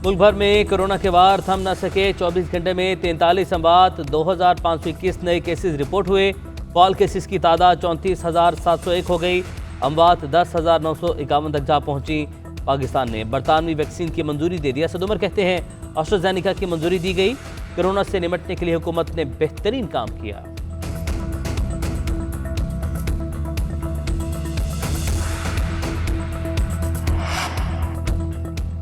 मुल्क भर में कोरोना के वार थम न सके। 24 घंटे में 43 अमवात, 2521 नए केसेस रिपोर्ट हुए। फॉल केसेस की तादाद 34,701 हो गई। अमवात 10,951 तक जा पहुंची। पाकिस्तान ने बरतानवी वैक्सीन की मंजूरी दे दी। असद उमर कहते हैं एस्ट्राजेनेका की मंजूरी दी गई। कोरोना से निपटने के लिए हुकूमत ने बेहतरीन काम किया।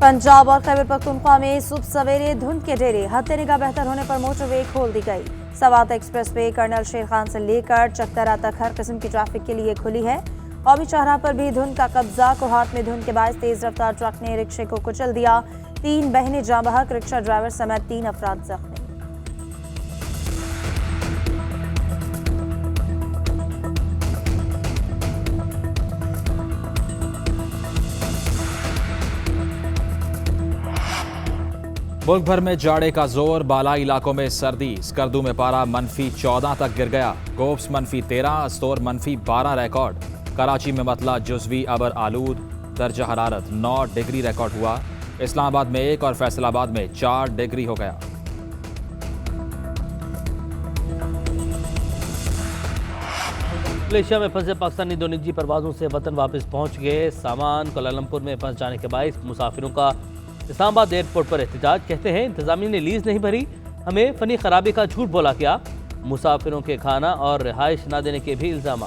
पंजाब और खैबर पख्तूनख्वा में सुबह सवेरे धुंध के डेरे। हद निगाह बेहतर होने पर मोटरवे खोल दी गई। सवात एक्सप्रेस वे कर्नल शेर खान से लेकर चकदरा तक हर किस्म की ट्रैफिक के लिए खुली है। कौमी शाहराह पर भी धुंध का कब्जा। कोहाट में धुंध के बायस तेज रफ्तार ट्रक ने रिक्शे को कुचल दिया। 3 बहनें जाँ बहक, रिक्शा ड्राइवर समेत 3 अफराद जख्मी। मुल्क भर में जाड़े का जोर, बालाई इलाकों में सर्दी। स्कर्दू में पारा -14 तक गिर गया। Cops -13, Astore -12 record. कराची में मतला जुज़वी अबर आलूद। दर्जा हरारत 9 डिग्री रिकॉर्ड हुआ। इस्लामाबाद में 1 और फैसलाबाद में 4 डिग्री हो गया। मलेशिया में फंसे पाकिस्तानी 2 निजी परवाजों से वतन वापस पहुंच गए। सामान कोलालमपुर में फंस जाने के बायस मुसाफिरों का इस्लामाबाद एयरपोर्ट पर एहतजाज। कहते हैं इंतजामिया ने लीज नहीं भरी, हमें फनी खराबी का झूठ बोला किया। मुसाफिरों के खाना और रिहाइश न देने के भी इल्जाम।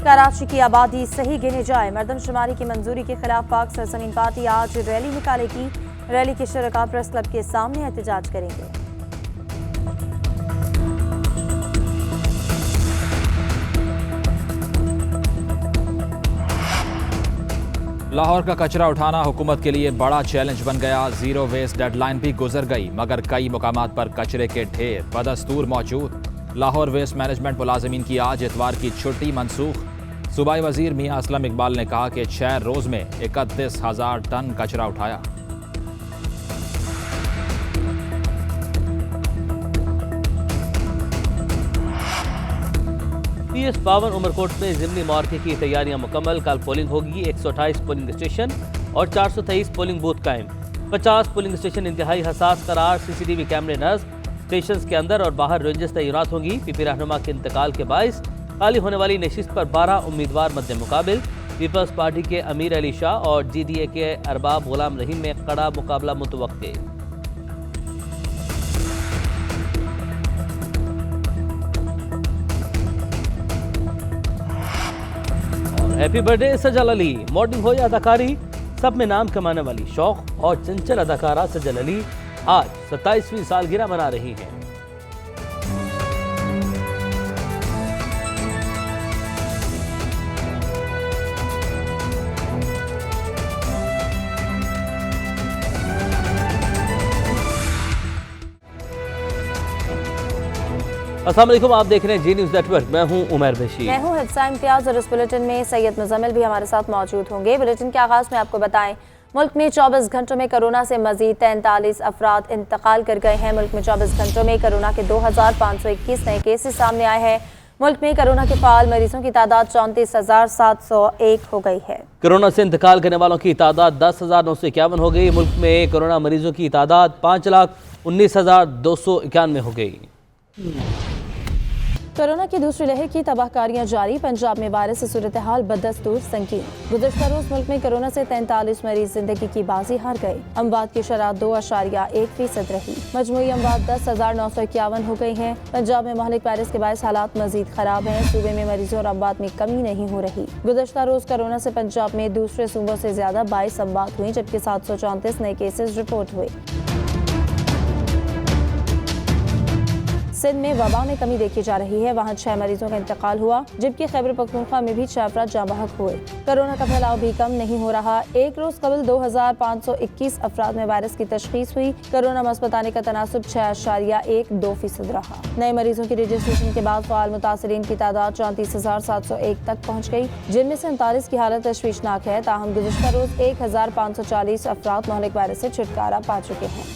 कराची की आबादी सही गिने जाए। मरदमशुमारी की मंजूरी के खिलाफ पाक सरजमीन पार्टी आज रैली निकालेगी। रैली के शुरका प्रेस क्लब के सामने एहतजाज करेंगे। लाहौर का कचरा उठाना हुकूमत के लिए बड़ा चैलेंज बन गया। जीरो वेस्ट डेडलाइन भी गुजर गई, मगर कई मुकामात पर कचरे के ढेर बदस्तूर मौजूद। लाहौर वेस्ट मैनेजमेंट मुलाजमीन की आज इतवार की छुट्टी मनसूख। सूबाई वजीर मियां असलम इकबाल ने कहा कि 6 रोज में 31,000 टन कचरा उठाया। PS पावन उमरकोट में जिमनी मार्के की तैयारियां मुकम्मल। कल पोलिंग होगी। 128 पोलिंग स्टेशन और 423 पोलिंग बूथ कायम। 50 पोलिंग स्टेशन इंतहाई हसास करार। CCTV कैमरे नस्ब। स्टेशन के अंदर और बाहर रेंजेस तैनात होंगी। पीपी रहनुमा के इंतकाल के बायस खाली होने वाली नशिस्त पर 12 उम्मीदवार मद्दे मुकाबिल। पीपल्स पार्टी के अमीर अली शाह और GDA के अरबाब गुलाम रहीम में कड़ा मुकाबला मुतवक्के। और हैप्पी बर्थडे सजल अली। मॉडलिंग हो या अदाकारी, सब में नाम कमाने वाली शौक और चंचल अदाकारा सजल अली आज 27वीं सालगिरह मना रही हैं। अस्सलाम वालेकुम, आप देख रहे हैं जी न्यूज़ नेटवर्क। मैं हूं उमर बशीर। मैं हूं हिफ्सा इम्तियाज और इस बुलेटिन में सैयद मुजम्मिल भी हमारे साथ मौजूद होंगे। बुलेटिन के आगाज में आपको बताएं, मुल्क में 24 घंटों में कोरोना से मजीद 43 अफराद इंतकाल कर गए हैं। मुल्क में 24 घंटों में कोरोना के 2,521 नए केसेस सामने आए हैं। मुल्क में कोरोना के फाल मरीजों की तादाद 34,701 हो गई है। कोरोना से इंतकाल करने वालों की तादाद 10,951 हो गई। मुल्क में कोरोना मरीजों की तादाद 5,19,291 हो गई। कोरोना की दूसरी लहर की तबाहकारियां जारी। पंजाब में वायरस से सूरत हाल बदस्तूर संगीन। गुज़श्ता रोज मुल्क में कोरोना से 43 मरीज जिंदगी की बाजी हार गए। अमवात की शरह 2.1% रही। मजमूई अमवात 10,951 हो गई हैं। पंजाब में महलिक वायरस के बायस हालात मजीद खराब हैं। सूबे में मरीजों और अमवात में कमी नहीं हो रही। गुज़श्ता रोज कोरोना से पंजाब में दूसरे सूबों से ज्यादा 22 अमवात हुई, जबकि 734 नए केसेज रिपोर्ट हुए। सिंध में वबा में कमी देखी जा रही है, वहाँ 6 मरीजों का इंतकाल हुआ, जबकि खैबर पख्तूनख्वा में भी 6 अफराद जाँ बहक हुए। कोरोना का फैलाव भी कम नहीं हो रहा। एक रोज कबल 2521 अफराद में वायरस की तशखीस हुई। कोरोना मस्बत आने का तनासुब 6.12% रहा। नए मरीजों की रजिस्ट्रेशन के बाद फाल मुतासरीन की तादाद 34,701 तक पहुँच गई, जिनमें से 39 की हालत तशवीशनाक है। ताहम गुज़िश्ता रोज 1,540 अफराद महलिक वायरस से छुटकारा पा चुके हैं।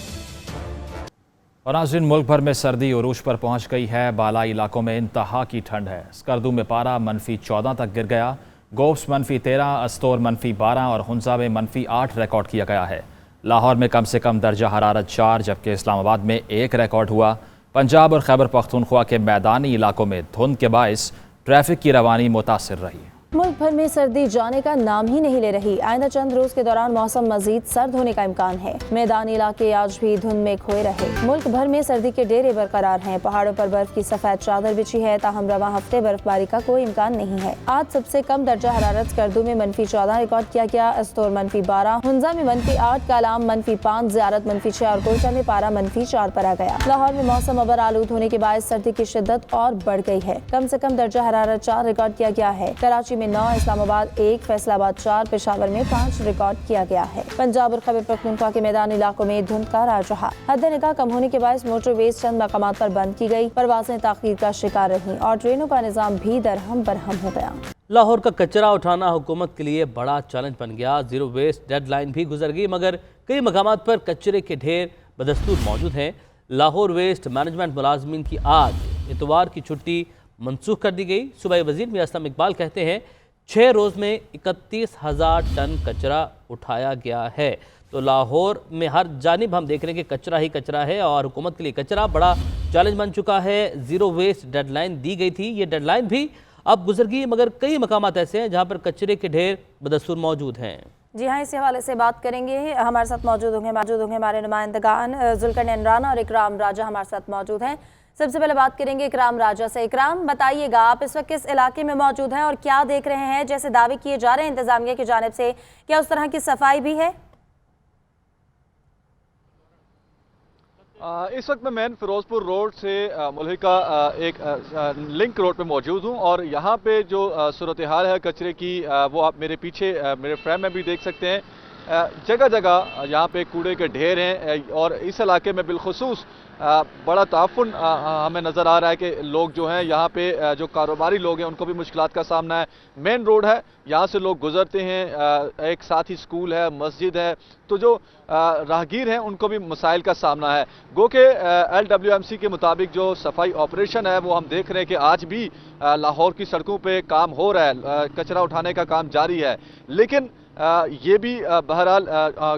और नाज़रीन, मुल्क भर में सर्दी उरूज पर पहुंच गई है। बालाई इलाकों में इंतहा की ठंड है। स्कर्दू में पारा -14 तक गिर गया। गोफ्स -13, अस्तोर -12 और हुंजा में -8 रिकॉर्ड किया गया है। लाहौर में कम से कम दर्जा हरारत 4, जबकि इस्लामाबाद में 1 रिकॉर्ड हुआ। पंजाब और खैबर पख्तूनख्वा के मैदानी इलाकों में धुंध के बायस ट्रैफिक की रवानी मुतासिर रही। मुल्क भर में सर्दी जाने का नाम ही नहीं ले रही। आइंदा चंद रोज के दौरान मौसम मजीद सर्द होने का इम्कान है। मैदानी इलाके आज भी धुंध में खोए रहे। मुल्क भर में सर्दी के डेरे बरकरार हैं। पहाड़ों पर बर्फ की सफेद चादर बिछी है। ताहम रवा हफ्ते बर्फबारी का कोई इम्कान नहीं है। आज सबसे कम दर्जा हरारत स्कर्दू में -14 रिकॉर्ड किया गया। अस्तोर -12, हुंजा में -8, कालाम -5, ज़ियारत -6 और कोयटा में पारा -4 पर आ गया। लाहौर में मौसम अबर आलूद होने के बाद सर्दी की शिद्दत और बढ़ गई है। कम से कम दर्जा हरारत 4 रिकॉर्ड किया गया है। कराची में 9, इस्लामाबाद 1, फैसलाबाद 4, पेशावर में 5 रिकॉर्ड किया गया है। पंजाब और खैबर पख्तूनख्वा के मैदानी इलाकों में धुंध का राज रहा। हद निगाह कम होने के बायस मोटरवेज चंद मकामात पर बंद की गई। परवाजें ताखीर का शिकार रहीं और ट्रेनों का निजाम भी दरहम बरहम हो गया। लाहौर का कचरा उठाना हुकूमत के लिए बड़ा चैलेंज बन गया। जीरो वेस्ट डेडलाइन भी गुजर गई, मगर कई मकामात पर कचरे के ढेर बदस्तूर मौजूद हैं। लाहौर वेस्ट मैनेजमेंट मुलाजमीन की आज इतवार की छुट्टी मनसूख कर दी गई। सूबाई वजीर मियां असलम इकबाल कहते हैं 6 रोज़ में 31,000 टन कचरा उठाया गया है। तो लाहौर में हर जानिब हम देख रहे हैं कि कचरा ही कचरा है और हुकूमत के लिए कचरा बड़ा चैलेंज बन चुका है। ज़ीरो वेस्ट डेडलाइन दी गई थी, ये डेडलाइन भी अब गुजर गई, मगर कई मकामात ऐसे हैं जहाँ पर कचरे के ढेर बदस्तूर मौजूद हैं। जी हाँ, इस हवाले से बात करेंगे। हमारे साथ मौजूद होंगे हमारे नुमाइंदगान जुल्करनैन राना और इकराम राजा हमारे साथ मौजूद हैं। सबसे पहले बात करेंगे इकराम राजा से। इकराम, बताइएगा आप इस वक्त किस इलाके में मौजूद हैं और क्या देख रहे हैं? जैसे दावे किए जा रहे हैं इंतजामिया की जानिब से, क्या उस तरह की सफाई भी है? इस वक्त मैं मेन फिरोजपुर रोड से मुल्हिका एक लिंक रोड पे मौजूद हूँ और यहाँ पे जो सूरत हाल है कचरे की वो आप मेरे पीछे मेरे फ्रेम में भी देख सकते हैं। जगह जगह यहाँ पे कूड़े के ढेर हैं और इस इलाके में बिलखुसूस बड़ा ताफुन हमें नज़र आ रहा है कि लोग जो हैं यहाँ पे जो कारोबारी लोग हैं उनको भी मुश्किलात का सामना है। मेन रोड है, यहाँ से लोग गुजरते हैं, एक साथ ही स्कूल है, मस्जिद है, तो जो राहगीर हैं उनको भी मसाइल का सामना है। गो के LWMC के मुताबिक जो सफाई ऑपरेशन है वो हम देख रहे हैं कि आज भी लाहौर की सड़कों पे काम हो रहा है, कचरा उठाने का काम जारी है। लेकिन ये भी बहरहाल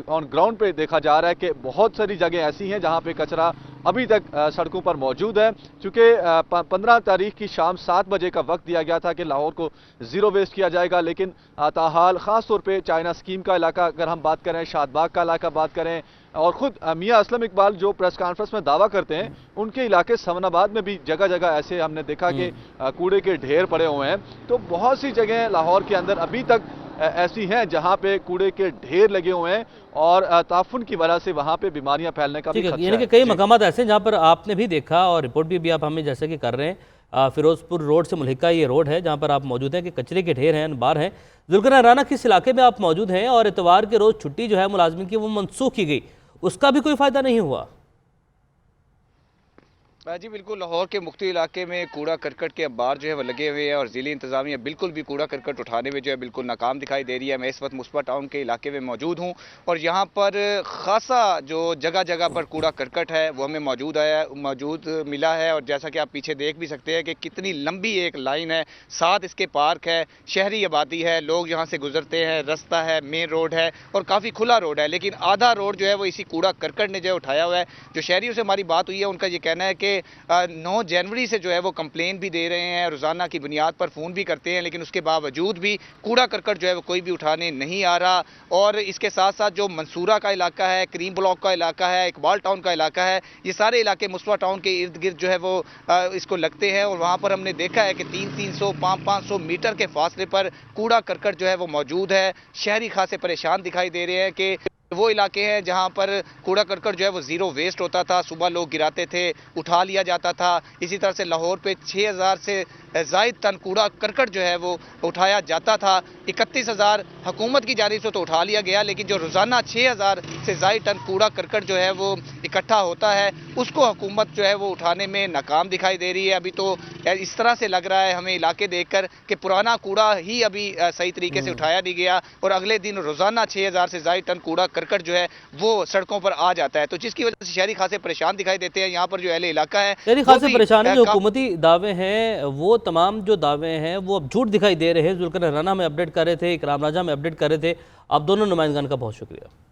ऑन ग्राउंड पे देखा जा रहा है कि बहुत सारी जगह ऐसी हैं जहाँ पे कचरा अभी तक सड़कों पर मौजूद है। चूँकि 15 तारीख की शाम 7 बजे का वक्त दिया गया था कि लाहौर को ज़ीरो वेस्ट किया जाएगा, लेकिन ताहाल ख़ास तौर पे चाइना स्कीम का इलाका अगर हम बात करें, शादबाग का इलाका बात करें और ख़ुद मियां असलम इकबाल जो प्रेस कॉन्फ्रेंस में दावा करते हैं उनके इलाके समनाबाद में भी जगह जगह ऐसे हमने देखा कि कूड़े के ढेर पड़े हुए हैं। तो बहुत सी जगह लाहौर के अंदर अभी तक ऐसी हैं जहां पे कूड़े के ढेर लगे हुए हैं और ताफुन की वजह से वहां पे बीमारियां फैलने का भी खतरा है। यानी कि कई मकामात ऐसे हैं जहां पर आपने भी देखा और रिपोर्ट भी आप हमें जैसे कि कर रहे हैं। फिरोजपुर रोड से मुल्हिका ये रोड है जहां पर आप मौजूद हैं कि कचरे के ढेर हैं, बार हैं। जुल्करनैन राना किस इलाके में आप मौजूद हैं और इतवार के रोज़ छुट्टी जो है मुलाजमिन की वो मनसूख की गई, उसका भी कोई फ़ायदा नहीं हुआ? जी बिल्कुल, लाहौर के मुख्तलिफ इलाके में कूड़ा करकट के अखबार जो है वो लगे हुए हैं और ज़िली इंतज़ामिया बिल्कुल भी कूड़ा करकट उठाने में जो है बिल्कुल नाकाम दिखाई दे रही है। मैं इस वक्त मुस्बा टाउन के इलाके में मौजूद हूँ और यहाँ पर ख़ासा जो जगह जगह पर कूड़ा करकट है वो हमें मौजूद मिला है। और जैसा कि आप पीछे देख भी सकते हैं कि कितनी लंबी एक लाइन है, साथ इसके पार्क है, शहरी आबादी है, लोग यहाँ से गुजरते हैं, रास्ता है, मेन रोड है और काफ़ी खुला रोड है। लेकिन आधा रोड जो है वो इसी कूड़ा करकट ने जो उठाया हुआ है। जो शहरियों से हमारी बात हुई है उनका ये कहना है कि 9 जनवरी से जो है वो कंप्लेन भी दे रहे हैं, रोज़ाना की बुनियाद पर फ़ोन भी करते हैं, लेकिन उसके बावजूद भी कूड़ा करकट जो है वो कोई भी उठाने नहीं आ रहा। और इसके साथ साथ जो मंसूरा का इलाका है, क्रीम ब्लॉक का इलाका है, इकबाल टाउन का इलाका है, ये सारे इलाके मुस्वा टाउन के इर्द गिर्द जो है वो इसको लगते हैं और वहाँ पर हमने देखा है कि 300, 500 मीटर के फासले पर कूड़ा करकट जो है वो मौजूद है। शहरी खासे परेशान दिखाई दे रहे हैं कि वो इलाके हैं जहां पर कूड़ा करकट जो है वो जीरो वेस्ट होता था, सुबह लोग गिराते थे, उठा लिया जाता था। इसी तरह से लाहौर पे 6000 से जायद टन कूड़ा करकट जो है वो उठाया जाता था। 31,000 हुकूमत की जानिब से तो उठा लिया गया, लेकिन जो रोजाना 6000 से जायद टन कूड़ा करकट जो है वो इकट्ठा होता है, उसको हुकूमत जो है वो उठाने में नाकाम दिखाई दे रही है। अभी तो इस तरह से लग रहा है हमें इलाके देखकर कि पुराना कूड़ा ही अभी सही तरीके से उठाया नहीं गया, और अगले दिन रोजाना 6000 से जायद टन कूड़ा करकट जो है वो सड़कों पर आ जाता है, तो जिसकी वजह से शहरी खासे परेशान दिखाई देते हैं। यहाँ पर जो अहले इलाका है शहरी वो खासे भी, परेशान है। जो का- हुकूमती दावे हैं वो तमाम जो दावे हैं वो अब झूठ दिखाई दे रहे हैं। जुल्कर राना में अपडेट कर रहे थे, इकराम राजा में अपडेट कर रहे थे। आप दोनों नुमाइंदगान का बहुत शुक्रिया।